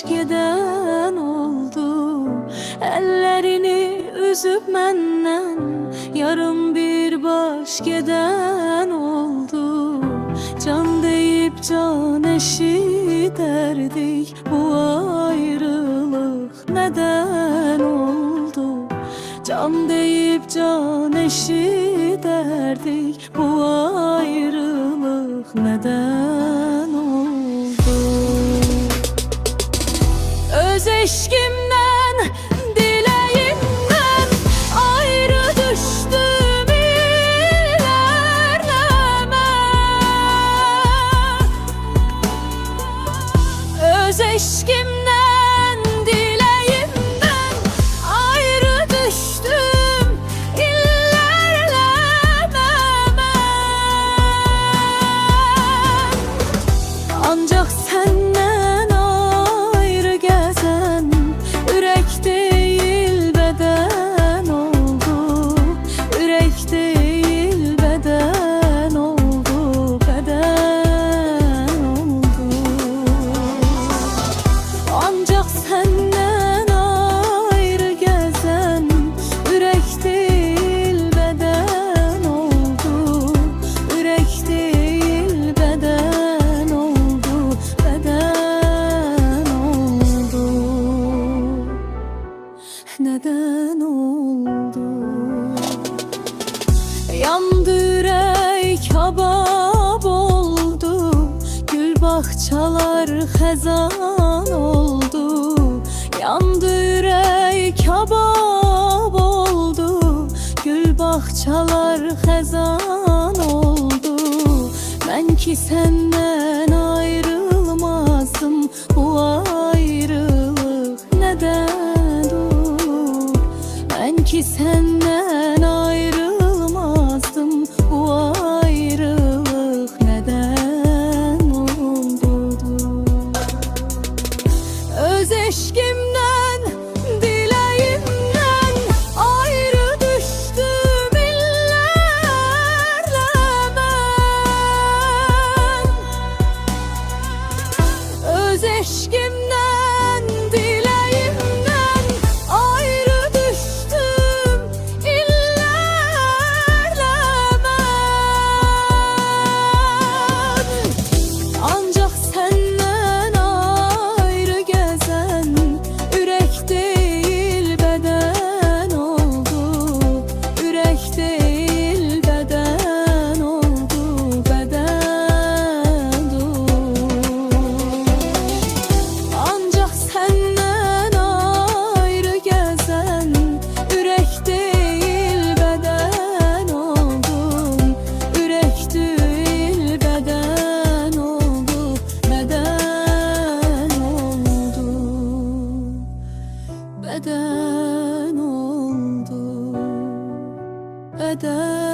geden oldu. Ellerini üzüp menden yarım bir baş geden oldu. Can deyip can eşiterdik, bu ayrılık neden oldu? Can deyip can eşiterdik, bu ayrılık neden oldu? Öz eşkimden, dileğimden ayrı düştüm ilerleme. Öz eşkimden, dileğimden ayrı düştüm ilerlememe. Ancak senden ayrı gezen yürek değil beden oldu. Yürek değil beden oldu, beden oldu. Ancak senden ayrı gezen yürek değil beden oldu. Yürek değil beden oldu, beden oldu. Neden oldu? Yandı yürek, kabab oldu. Gül bahçalar xezan oldu. Yandı yürek, kabab oldu. Gül bahçalar xezan oldu. Ben ki senden ayrılmazdım, bu ayrılık neden dur? Ben ki senden ayrılmazdım, bu ayrılık neden oldu? Öz eşkimden, dileğimden ayrı düştüm ilerlemem. Öz eşkimden, dileğimden ayrı düştüm ilerlemem. Ancak senden ayrı gezen yürek değil beden oldu. Yürek değil beden oldu, beden oldu. Ancak senden ayrı gezen yürek değil beden oldu. Yürek değil beden oldu, beden oldu. Beden oldu, beden